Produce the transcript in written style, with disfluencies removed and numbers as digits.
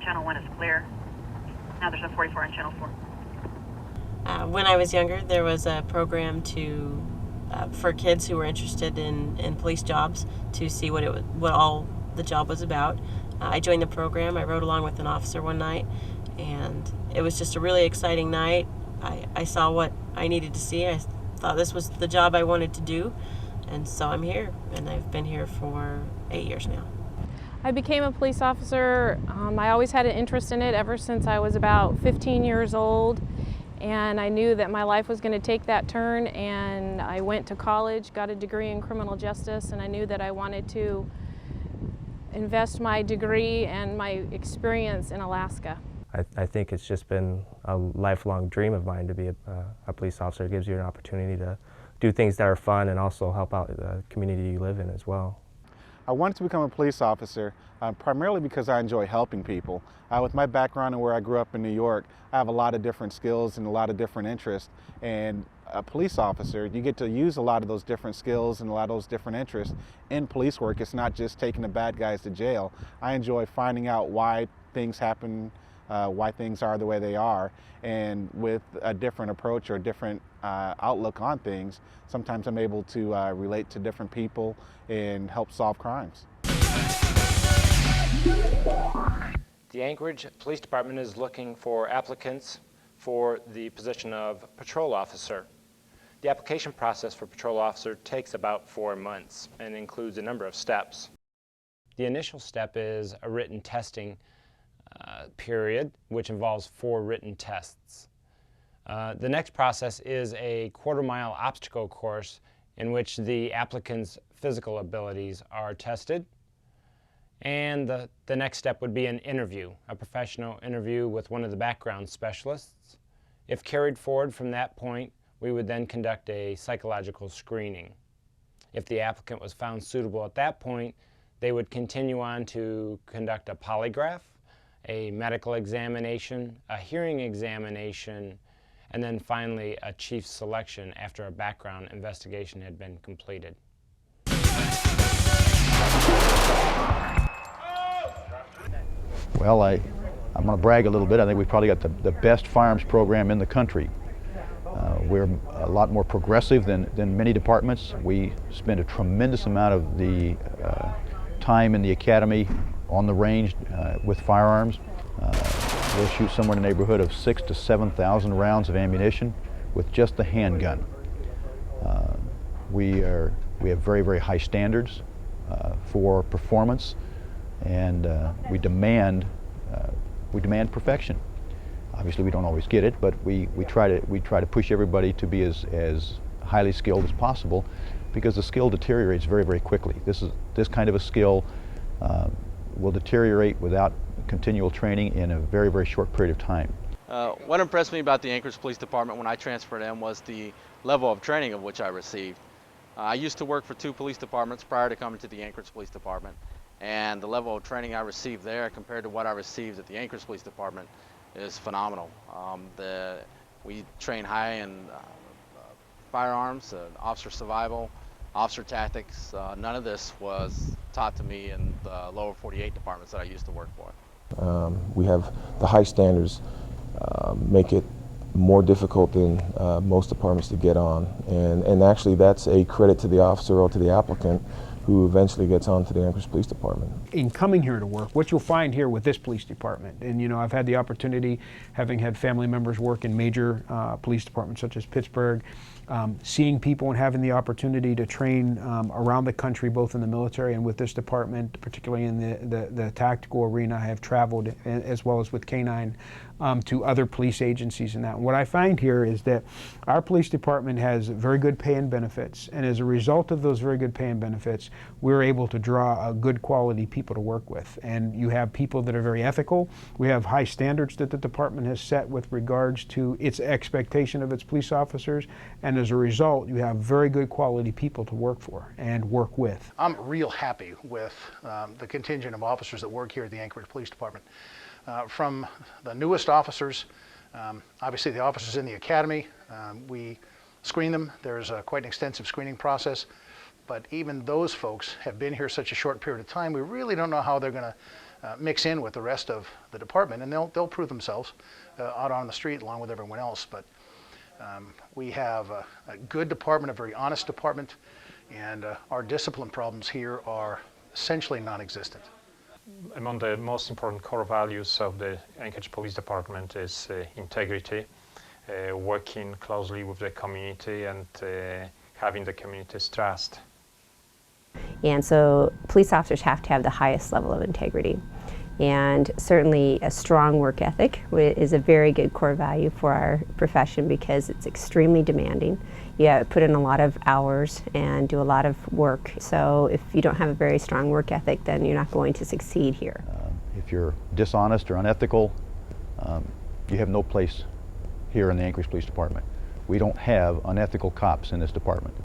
channel 1 is clear. Now there's a 44 on channel 4. When I was younger, there was a program for kids who were interested in police jobs to see what all the job was about. I joined the program. I rode along with an officer one night, and it was just a really exciting night. I saw what I needed to see. I thought this was the job I wanted to do, and so I'm here, and I've been here for 8 years now. I became a police officer. I always had an interest in it ever since I was about 15 years old, and I knew that my life was going to take that turn, and I went to college, got a degree in criminal justice, and I knew that I wanted to invest my degree and my experience in Alaska. I think it's just been a lifelong dream of mine to be a police officer. It gives you an opportunity to do things that are fun and also help out the community you live in as well. I wanted to become a police officer primarily because I enjoy helping people. With my background and where I grew up in New York, I have a lot of different skills and a lot of different interests. And a police officer, you get to use a lot of those different skills and a lot of those different interests in police work. It's not just taking the bad guys to jail. I enjoy finding out why things happen, why things are the way they are, and with a different approach or a different outlook on things, sometimes I'm able to relate to different people and help solve crimes. The Anchorage Police Department is looking for applicants for the position of patrol officer. The application process for patrol officer takes about 4 months and includes a number of steps. The initial step is a written testing period, which involves 4 written tests. The next process is a quarter-mile obstacle course in which the applicant's physical abilities are tested. And the next step would be an interview, a professional interview with one of the background specialists. If carried forward from that point, we would then conduct a psychological screening. If the applicant was found suitable at that point, they would continue on to conduct a polygraph, a medical examination, a hearing examination, and then finally a chief selection after a background investigation had been completed. Well, I'm going to brag a little bit. I think we've probably got the best firearms program in the country. We're a lot more progressive than many departments. We spend a tremendous amount of the time in the academy on the range with firearms. We'll shoot somewhere in the neighborhood of 6,000 to 7,000 rounds of ammunition with just the handgun. We have very, very high standards for performance, and we demand perfection. Obviously, we don't always get it, but we try to push everybody to be as highly skilled as possible, because the skill deteriorates very, very quickly. This kind of a skill will deteriorate without continual training in a very, very short period of time. What impressed me about the Anchorage Police Department when I transferred in was the level of training of which I received. I used to work for 2 police departments prior to coming to the Anchorage Police Department, and the level of training I received there compared to what I received at the Anchorage Police Department is phenomenal. We train high in firearms, officer survival, officer tactics. None of this was taught to me in the lower 48 departments that I used to work for. We have the high standards make it more difficult than most departments to get on, and actually that's a credit to the officer or to the applicant who eventually gets onto the Anchorage Police Department. In coming here to work, what you'll find here with this police department, and you know, I've had the opportunity, having had family members work in major police departments such as Pittsburgh, seeing people and having the opportunity to train around the country, both in the military and with this department, particularly in the tactical arena. I have traveled, as well as with K-9, to other police agencies and that. And what I find here is that our police department has very good pay and benefits, and as a result of those very good pay and benefits, we're able to draw good quality people to work with. And you have people that are very ethical. We have high standards that the department has set with regards to its expectation of its police officers, and as a result, you have very good quality people to work for and work with. I'm real happy with the contingent of officers that work here at the Anchorage Police Department. From the newest officers, obviously the officers in the academy, we screen them. There's quite an extensive screening process, but even those folks have been here such a short period of time, we really don't know how they're going mix in with the rest of the department, and they'll prove themselves out on the street along with everyone else. But we have a good department, a very honest department, and our discipline problems here are essentially non-existent. Among the most important core values of the Anchorage Police Department is integrity, working closely with the community and having the community's trust. And so police officers have to have the highest level of integrity. And certainly a strong work ethic is a very good core value for our profession because it's extremely demanding. You put in a lot of hours and do a lot of work. So if you don't have a very strong work ethic, then you're not going to succeed here. If you're dishonest or unethical, you have no place here in the Anchorage Police Department. We don't have unethical cops in this department.